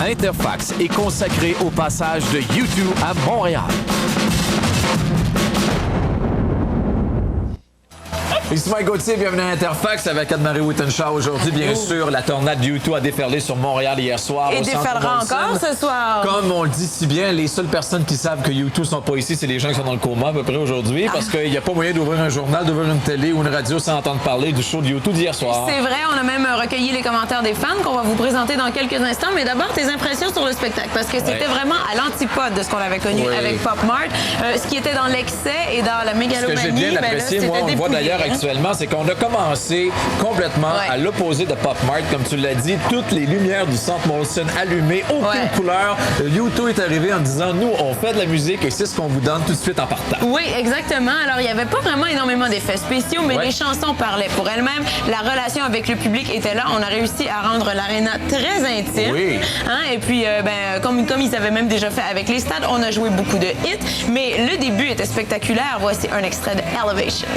InterFax est consacré au passage de U2 à Montréal. Ici Mike Gauthier, bienvenue à InterFax avec Anne-Marie Wittenshaw. Aujourd'hui, bien sûr, la tornade U2 a déferlé sur Montréal hier soir. Et déferlera encore ce soir. Comme on le dit si bien, les seules personnes qui savent que U2 sont pas ici, c'est les gens qui sont dans le coma à peu près aujourd'hui, parce qu'il n'y a pas moyen d'ouvrir un journal, d'ouvrir une télé ou une radio sans entendre parler du show de U2 d'hier soir. C'est vrai, on a même recueilli les commentaires des fans qu'on va vous présenter dans quelques instants. Mais d'abord, tes impressions sur le spectacle, parce que c'était vraiment à l'antipode de ce qu'on avait connu avec Pop Mart. Ce qui était dans l'excès et dans la mégalomanie. Ce que j'ai bien apprécié, moi, on le voit d'ailleurs actuellement, c'est qu'on a commencé complètement à l'opposé de Pop Mart. Comme tu l'as dit, toutes les lumières du centre Molson allumées, aucune couleur. U2 est arrivé en disant, nous, on fait de la musique et c'est ce qu'on vous donne tout de suite en partant. Oui, exactement. Alors, il n'y avait pas vraiment énormément d'effets spéciaux, mais les chansons parlaient pour elles-mêmes. La relation avec le public était là. On a réussi à rendre l'aréna très intime. Oui. Hein? Et puis, comme ils avaient même déjà fait avec les stades, on a joué beaucoup de hits. Mais le début était spectaculaire. Voici un extrait de Elevation.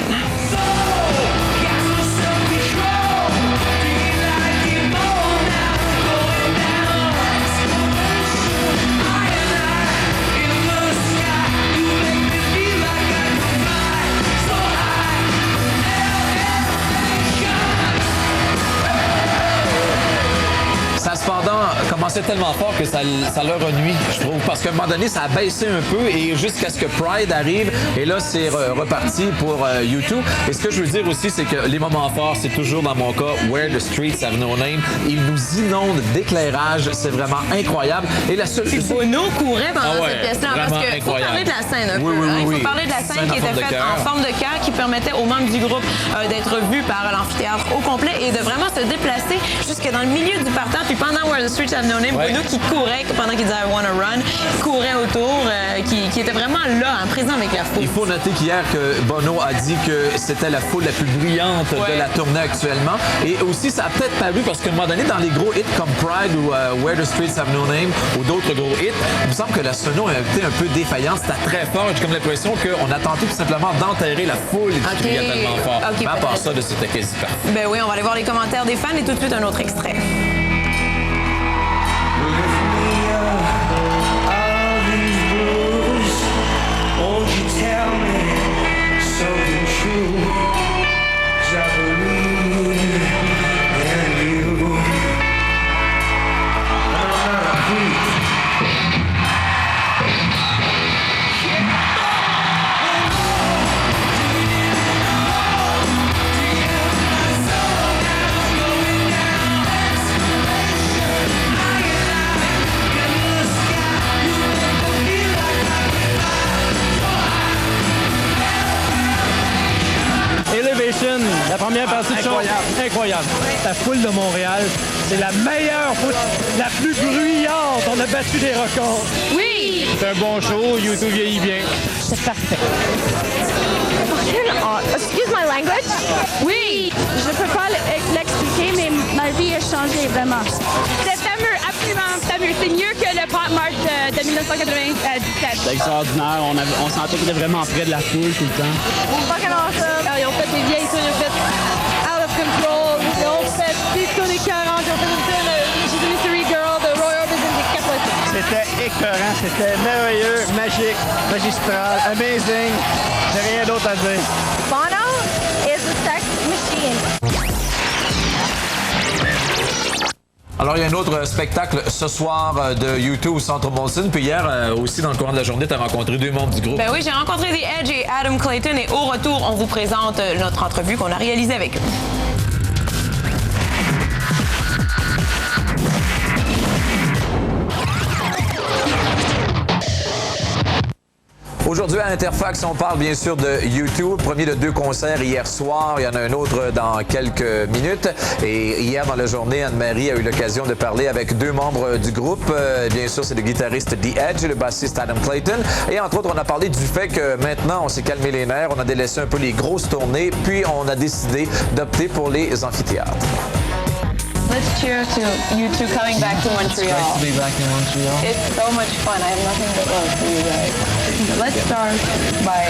Cependant, commençait tellement fort que ça leur a nuit, je trouve. Parce qu'à un moment donné, ça a baissé un peu et jusqu'à ce que Pride arrive. Et là, c'est reparti pour U2. Et ce que je veux dire aussi, c'est que les moments forts, c'est toujours dans mon cas Where the Streets Have No Name. Ils nous inondent d'éclairage. C'est vraiment incroyable. Et la seule... Puis Bono courait pendant cette pièce-là. Parce qu'il faut parler de la scène un peu. Il faut parler de la scène qui était faite en forme de cœur, qui permettait aux membres du groupe d'être vus par l'amphithéâtre au complet et de vraiment se déplacer jusque dans le milieu du parterre. Puis pendant Where the Streets Have No Name, Bono qui courait, pendant qu'il disait I Wanna Run, courait autour, qui était vraiment là, présent avec la foule. Il faut noter qu'hier, que Bono a dit que c'était la foule la plus brillante de la tournée actuellement. Et aussi, ça a peut-être paru parce qu'à un moment donné, dans les gros hits comme Pride ou Where the Streets Have No Name ou d'autres gros hits, il me semble que la sono a été un peu défaillante. C'était très fort. J'ai comme l'impression qu'on a tenté tout simplement d'enterrer la foule qui criait tellement fort. Mais à part ça, c'était quasi parfait. Ben oui, on va aller voir les commentaires des fans et tout de suite un autre extrait. La première partie de show, incroyable. La foule de Montréal, c'est la meilleure foule, la plus bruyante. On a battu des records. Oui! C'est un bon show, U2 vieillit bien. C'est parfait. Excuse my language? Oui! Je peux pas l'expliquer, mais ma vie a changé vraiment. C'est fameux, absolument fameux. C'est mieux que le Pop Mart de 1997. C'est extraordinaire. On sentait qu'il était vraiment près de la foule tout le temps. Fucking awesome. Ils ont fait des vieilles tunes, ils ont fait Out of Control, ils ont fait des tunes écœurantes, ils ont fait une tune She's a Mystery Girl de Roy Orbison, des capotés. C'était écœurant, c'était merveilleux, magique, magistral, amazing. J'ai rien d'autre à dire. Bono is a sex machine. Alors, il y a un autre spectacle ce soir de U2 au Centre Molson. Puis hier, aussi, dans le courant de la journée, tu as rencontré deux membres du groupe. Ben oui, j'ai rencontré The Edge et Adam Clayton. Et au retour, on vous présente notre entrevue qu'on a réalisée avec eux. Aujourd'hui, à InterFax, on parle bien sûr de U2. Premier de 2 concerts hier soir. Il y en a un autre dans quelques minutes. Et hier, dans la journée, Anne-Marie a eu l'occasion de parler avec 2 membres du groupe. Bien sûr, c'est le guitariste The Edge et le bassiste Adam Clayton. Et entre autres, on a parlé du fait que maintenant, on s'est calmé les nerfs. On a délaissé un peu les grosses tournées. Puis, on a décidé d'opter pour les amphithéâtres. Let's cheer to you two coming back to Montreal. It's great to be back in Montreal. It's so much fun. I have nothing but love for you guys. Let's start by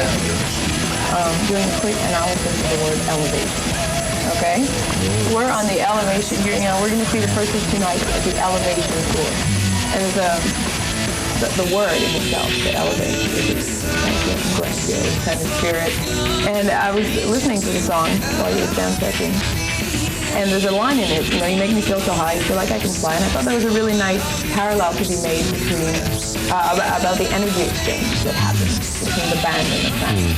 doing a quick analysis of the word elevation. Okay? We're on the elevation. We're going to see the first 2 nights of the elevation tour. And the word in itself, the elevation, is grandiose kind of spirit. And I was listening to the song while you were sound checking, and there's a line in it, you know, you make me feel so high, I feel like I can fly. And I thought that was a really nice parallel to be made between, about the energy exchange that happens between the band and the fans.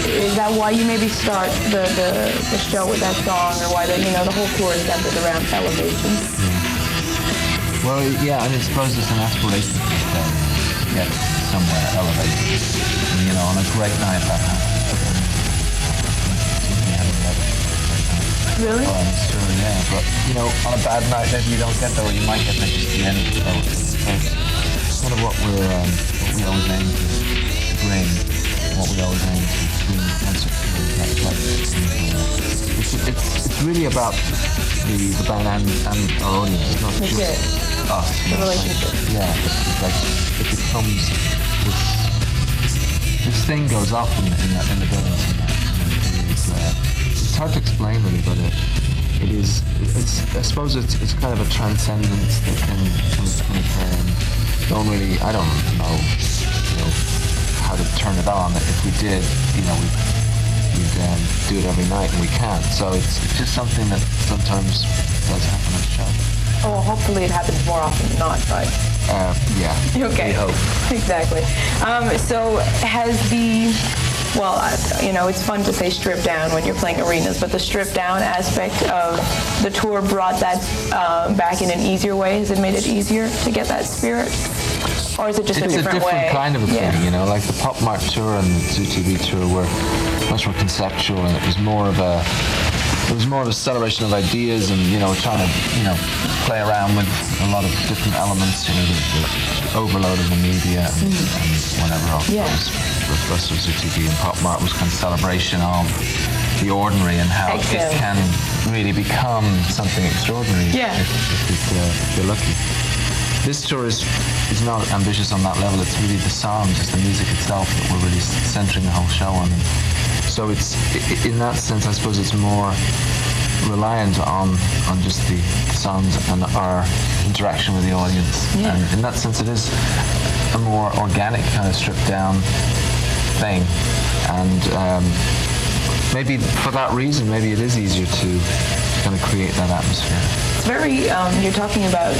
Is that why you maybe start the show with that song, or why the whole tour is centered around elevation? Well, yeah, I mean, I suppose it's an aspiration to get somewhere elevated. And, you know, on a great night that happens. Really? Oh, sure, yeah. But, you know, on a bad night, maybe you don't get there, or you might get there just the end of the show. So it's kind of what we always aim to bring, what we always aim to bring concert to. It's really about the band and our audience. It's not just us. The relationship. Yeah, it becomes this thing goes off in the building. It's hard to explain really, but I suppose it's kind of a transcendence that can occur, and I don't know how to turn it on. If we did, you know, we'd do it every night, and we can't. So it's just something that sometimes does happen at the show. Oh, well, hopefully it happens more often than not, but... yeah. Okay. We hope. Exactly. So has it's fun to say stripped down when you're playing arenas, but the stripped down aspect of the tour brought that back in an easier way? Has it made it easier to get that spirit? Or is it just a different way? It's a different kind of a thing, you know, like the Pop Mart tour and the Zoo TV tour were much more conceptual, and it was more of a celebration of ideas, and, you know, trying to, you know, play around with a lot of different elements, you know, the overload of the media and whatever else. Yeah. The rest of Zoo TV and Pop Mart was kind of celebration of the ordinary and how it can really become something extraordinary if you're lucky. This tour is not ambitious on that level. It's really the songs, it's the music itself that we're really centering the whole show on. And so it's, in that sense, I suppose it's more reliant on just the songs and our interaction with the audience. Yeah. And in that sense, it is a more organic kind of stripped down thing. And maybe for that reason, maybe it is easier to kind of create that atmosphere. It's very, you're talking about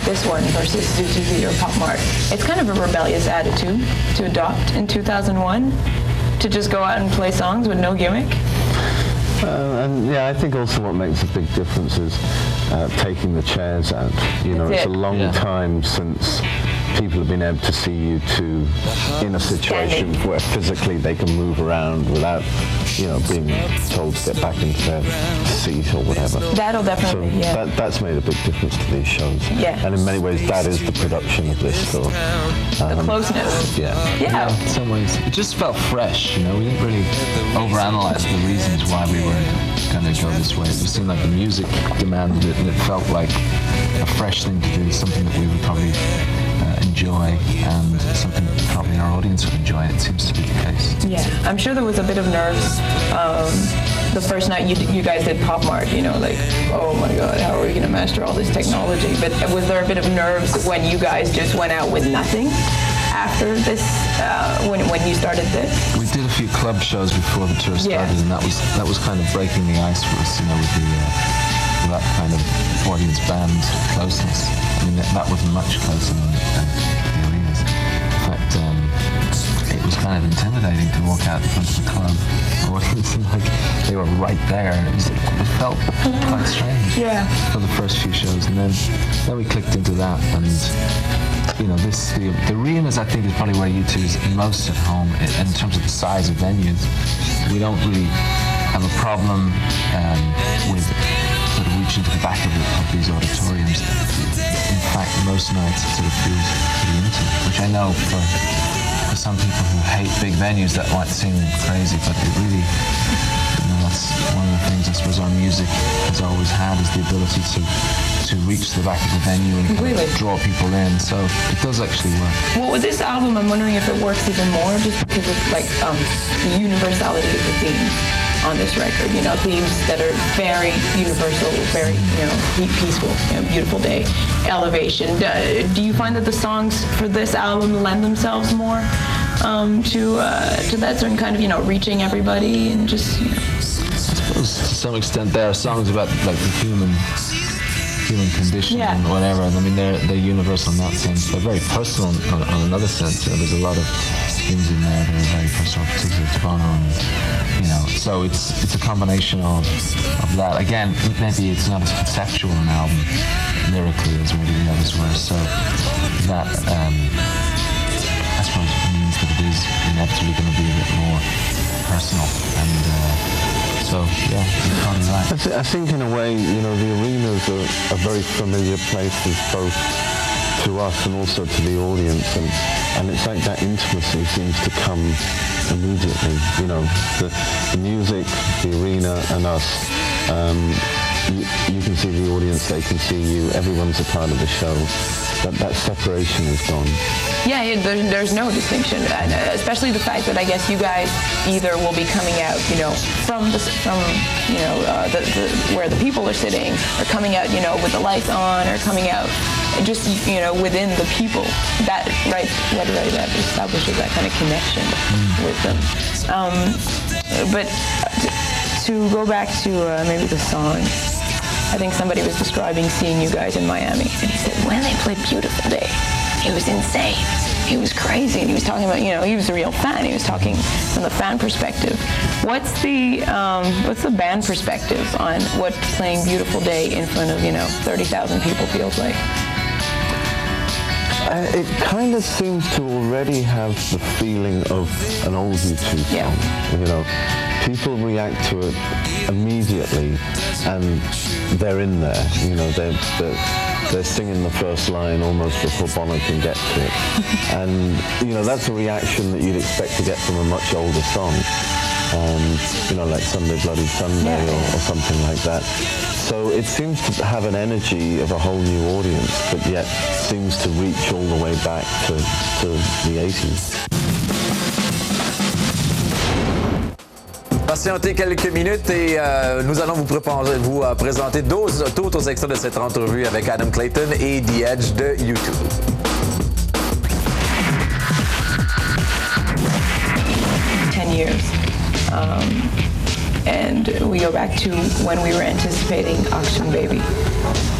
this one versus Zoo TV or Pop Mart. It's kind of a rebellious attitude to adopt in 2001, to just go out and play songs with no gimmick. I think also what makes a big difference is taking the chairs out. You know, it's a long time since people have been able to see you two in a situation where physically they can move around without, you know, being told to get back into their seat or whatever. That'll definitely, so that's made a big difference to these shows. Yeah. And in many ways, that is the production of this tour. The closeness. Yeah. In some ways, it just felt fresh, you know. We didn't really overanalyze the reasons why we were going to go this way. It seemed like the music demanded it, and it felt like a fresh thing to do, something that we would probably enjoy, and something that probably our audience would enjoy. It seems to be the case. Yeah, I'm sure there was a bit of nerves the first night you guys did Pop Mart, you know, like, oh my God, how are we going to master all this technology? But was there a bit of nerves when you guys just went out with nothing after this, when you started this? We did a few club shows before the tour started, and that was kind of breaking the ice for us, you know, with that kind of audience band closeness. I mean, that was much closer than the arenas. In fact, it was kind of intimidating to walk out in front of the club audience, and like they were right there. It felt quite strange for the first few shows, and then we clicked into that, and you know, the arenas, I think, is probably where U2 is most at home in terms of the size of venues. We don't really have a problem with sort of reaching to the back of these auditoriums. In fact, most nights it sort of feels pretty intimate, which I know for some people who hate big venues that might seem crazy, but it really, you know, that's one of the things I suppose our music has always had, is the ability to reach the back of the venue and kind of draw people in. So it does actually work. Well, with this album, I'm wondering if it works even more just because of like the universality of the theme. on this record. You know, themes that are very universal, very, you know, peaceful, you know, beautiful day, elevation. Do you find that the songs for this album lend themselves more to that certain kind of, you know, reaching everybody and just, you know? I suppose to some extent there are songs about like the human condition and whatever. And I mean, they're universal in that sense. They're very personal on another sense. You know, there's a lot of things in there that are very personal, particularly to Bono. And, you know, so it's a combination of that. Again, maybe it's not as conceptual an album lyrically as maybe the others were. So that I suppose means that it is inevitably going to be a bit more personal and. So, yeah, you're probably right. I think in a way, you know, the arenas are very familiar places both to us and also to the audience. And it's like that intimacy seems to come immediately. You know, the music, the arena and us, you can see the audience, they can see you, everyone's a part of the show. That separation is gone. Yeah, there's no distinction, and especially the fact that I guess you guys either will be coming out, you know, from you know where the people are sitting, or coming out, you know, with the lights on, or coming out just, you know, within the people. That that establishes that kind of connection with them. But to go back to maybe the song. I think somebody was describing seeing you guys in Miami, and he said when they played Beautiful Day, it was insane. He was crazy, and he was talking about, you know, he was a real fan. He was talking from the fan perspective. What's the band perspective on what playing Beautiful Day in front of, you know, 30,000 people feels like? It kind of seems to already have the feeling of an old U2 song. You know, people react to it immediately, and they're in there. You know, they're singing the first line almost before Bono can get to it. And, you know, that's a reaction that you'd expect to get from a much older song. You know, like Sunday Bloody Sunday or something like that. So it seems to have an energy of a whole new audience, but yet seems to reach all the way back to the 80s. Patientez quelques minutes et nous allons vous présenter d'autres extraits de cette entrevue avec Adam Clayton et The Edge de U2. Years. And we go back to when we were anticipating Auction Baby.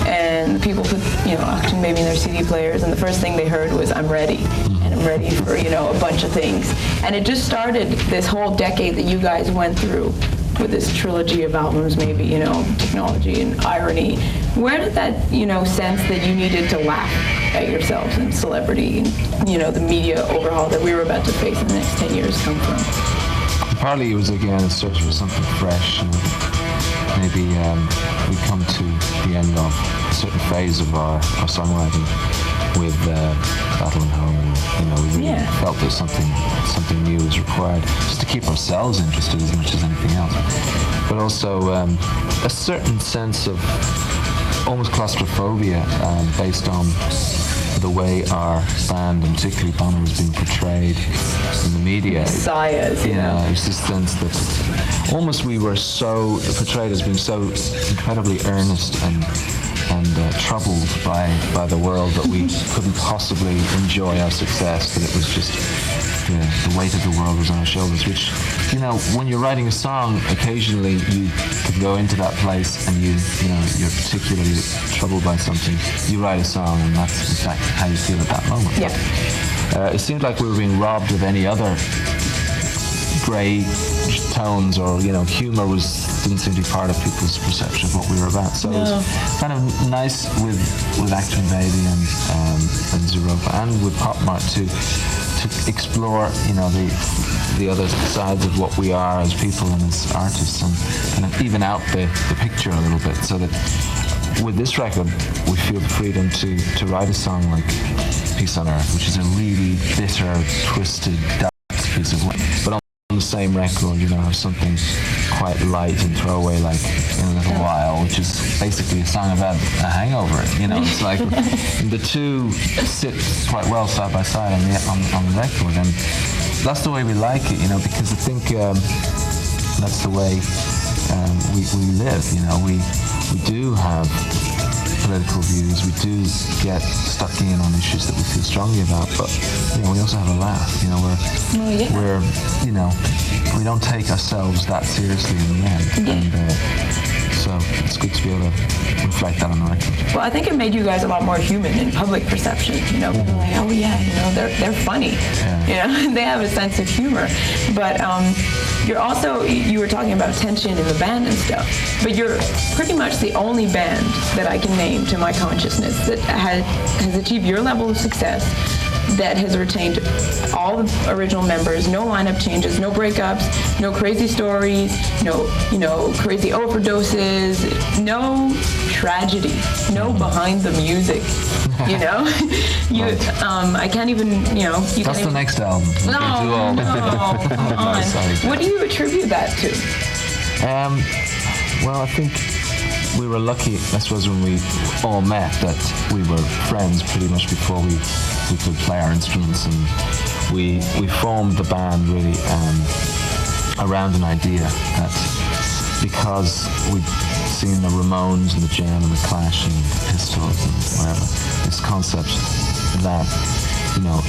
And people put, you know, Auction Baby in their CD players, and the first thing they heard was I'm ready. And I'm ready for, you know, a bunch of things. And it just started this whole decade that you guys went through with this trilogy of albums, maybe, you know, Technology and Irony. Where did that, you know, sense that you needed to laugh at yourselves and celebrity and, you know, the media overhaul that we were about to face in the next 10 years come from? Partly it was, again, in search for something fresh, and maybe we come to the end of a certain phase of our songwriting with Battle and Home, and, you know, we really felt that something new was required, just to keep ourselves interested as much as anything else. But also a certain sense of almost claustrophobia based on the way our band, and particularly Bono, was being portrayed in the media. Messiahs, you know. It was this sense that almost we were so portrayed as being so incredibly earnest and troubled by the world that we couldn't possibly enjoy our success, that it was just the weight of the world was on our shoulders, which, you know, when you're writing a song, occasionally you could go into that place and you're particularly troubled by something. You write a song and that's in fact how you feel at that moment. Yeah. It seemed like we were being robbed of any other grey tones, or, you know, humour didn't seem to be part of people's perception of what we were about. So it was kind of nice with Acton Baby and Zeropa, and with Pop Mart to explore, you know, the other sides of what we are as people and as artists, and kind of even out the picture a little bit, so that with this record we feel the freedom to write a song like Peace on Earth, which is a really bitter, twisted, dark piece of work, but on the same record, you know, have something quite light and throwaway like In a Little While, which is basically a song about a hangover. You know, it's like the two sit quite well side by side on the record, and that's the way we like it, you know, because I think That's the way we live. You know, we do have political views. We do get stuck in on issues that we feel strongly about, but you know, we also have a laugh. You know, we're you know, we don't take ourselves that seriously in the end, and so it's good to be able to reflect that on the record. Well, I think it made you guys a lot more human in public perception. You know, people are like, oh yeah, you know, they're funny. You know, they have a sense of humor, but you're also, you were talking about tension in the band and stuff, but you're pretty much the only band that I can name to my consciousness that has achieved your level of success, that has retained all the original members, no lineup changes, no breakups, no crazy stories, no, you know, crazy overdoses, no tragedy, no behind the music. You know, I can't even, you know. That's the next album. No, come on. What do you attribute that to? Well, I think we were lucky, I suppose, when we all met, that we were friends pretty much before we could play our instruments, and we formed the band really around an idea that, because we'd seen the Ramones and the Jam and the Clash and the Pistols and whatever, this concept that, you know,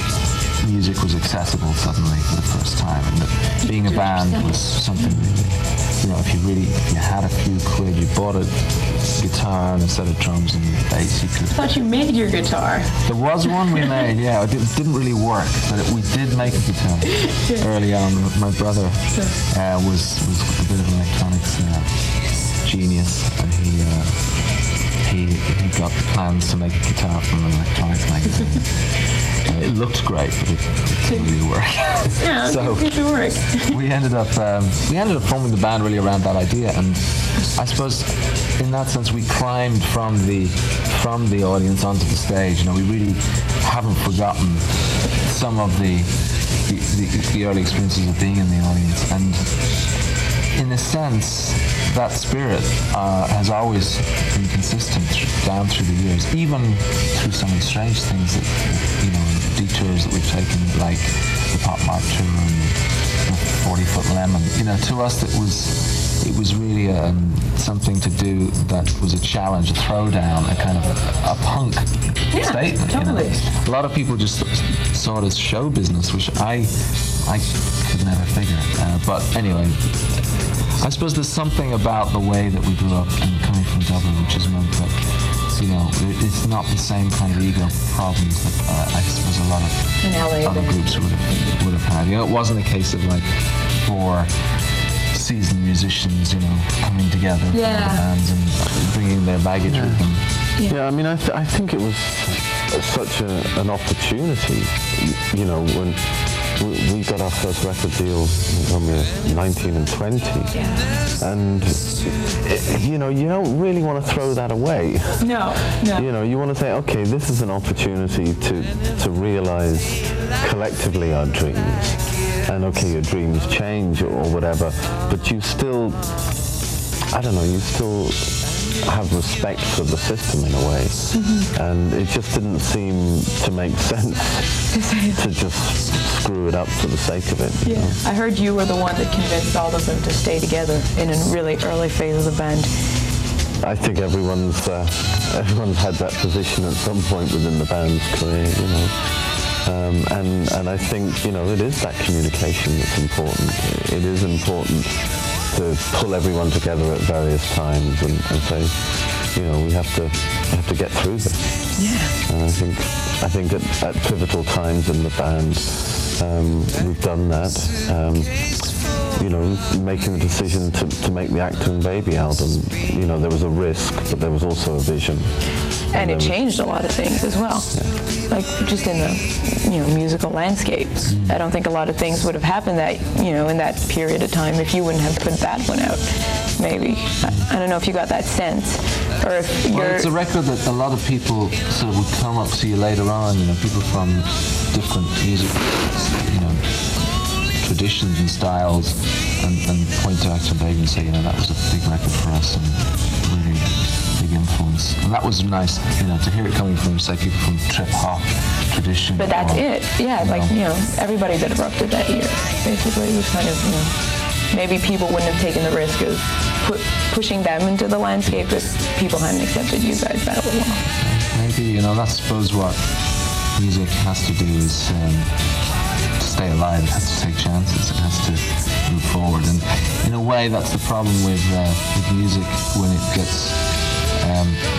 music was accessible suddenly for the first time, and that being a band was something really, you know, if you had a few quid, you bought a guitar and a set of drums and bass, you could... I thought you made your guitar. There was one we made, yeah. It didn't really work, but we did make a guitar early on. My brother was a bit of an electronics genius, and he got the plans to make a guitar from an electronics magazine. It looked great, but it didn't really work. Yeah, so it didn't work. we ended up forming the band really around that idea, and I suppose in that sense we climbed from the audience onto the stage. You know, we really haven't forgotten some of the early experiences of being in the audience, and in a sense that spirit has always been consistent down through the years, even through some of the strange things that, you know, detours that we've taken, like the Pop Mart tour and the 40-foot Lemon. You know, to us it was really something to do that was a challenge, a throwdown, a kind of a punk statement. Totally. You know? A lot of people just saw it as show business, which I could never figure. But anyway, I suppose there's something about the way that we grew up and coming from Dublin, which has meant that, you know, it's not the same kind of ego problems that I suppose a lot of other groups would have had. You know, it wasn't a case of like 4 seasoned musicians, you know, coming together from the bands and bringing their baggage with them. Yeah, I mean, I think it was such an opportunity, you know, when we got our first record deal when we were 19 and 20, and you know, you don't really want to throw that away. No. You know, you want to say, okay, this is an opportunity to realize collectively our dreams, and okay, your dreams change or whatever, but you still, I don't know, you still have respect for the system in a way, and it just didn't seem to make sense to just screw it up for the sake of it. Yeah, I heard you were the one that convinced all of them to stay together in a really early phase of the band. I think everyone's had that position at some point within the band's career, you know. And I think, you know, it is that communication that's important. It is important to pull everyone together at various times and say, you know, we have to get through this. Yeah. And I think at pivotal times in the band, we've done that. You know, making the decision to make the Actor and Baby album, you know, there was a risk, but there was also a vision. And it changed a lot of things as well. Yeah. Like just in the, you know, musical landscape. I don't think a lot of things would have happened that, you know, in that period of time if you wouldn't have put that one out. Maybe. I don't know if you got that sense, or if you're... Well, it's a record that a lot of people sort of would come up to you later on, you know, people from different music, you know, traditions and styles, and point to Actor and Baby and say, you know, that was a big record for us and really big influence. And that was nice, you know, to hear it coming from, say, people from trip-hop tradition. But that's it. Yeah, like, you know, everybody that erupted that year, basically, was kind of, you know, maybe people wouldn't have taken the risk of pushing them into the landscape if people hadn't accepted you guys that well. Maybe, you know, that's, I suppose, what music has to do is to stay alive. It has to take chances. It has to move forward. And in a way, that's the problem with music when it gets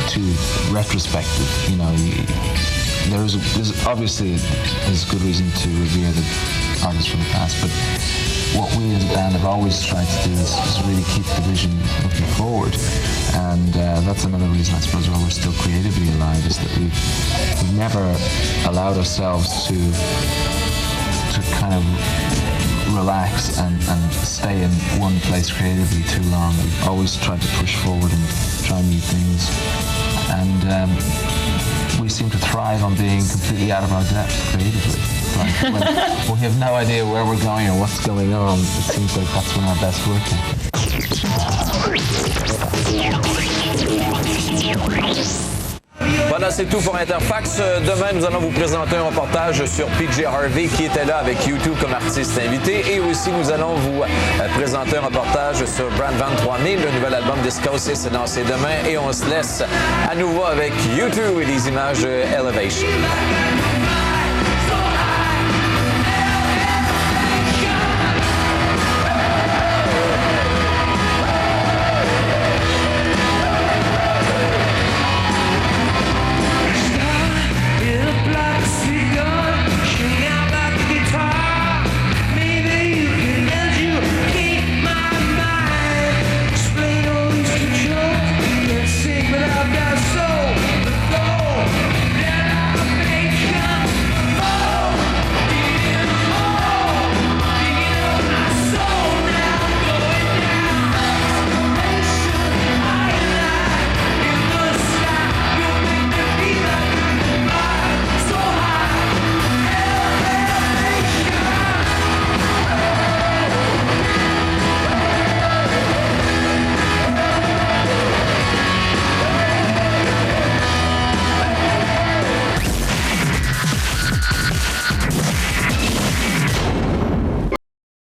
too retrospective. You know, there's obviously there's good reason to revere the artists from the past, but what we as a band have always tried to do is really keep the vision looking forward. And that's another reason, I suppose, why we're still creatively alive, is that we've never allowed ourselves to kind of relax and stay in one place creatively too long. We've always tried to push forward and try new things. And we seem to thrive on being completely out of our depth creatively. Like when we have no idea where we're going or what's going on, it seems like that's when our best work is. Voilà, c'est tout pour InterFax. Demain, nous allons vous présenter un reportage sur PJ Harvey qui était là avec U2 comme artiste invité. Et aussi, nous allons vous présenter un reportage sur Brand Van 3000, le nouvel album Discosis, c'est lancé demain. Et on se laisse à nouveau avec U2 et des images de Elevation.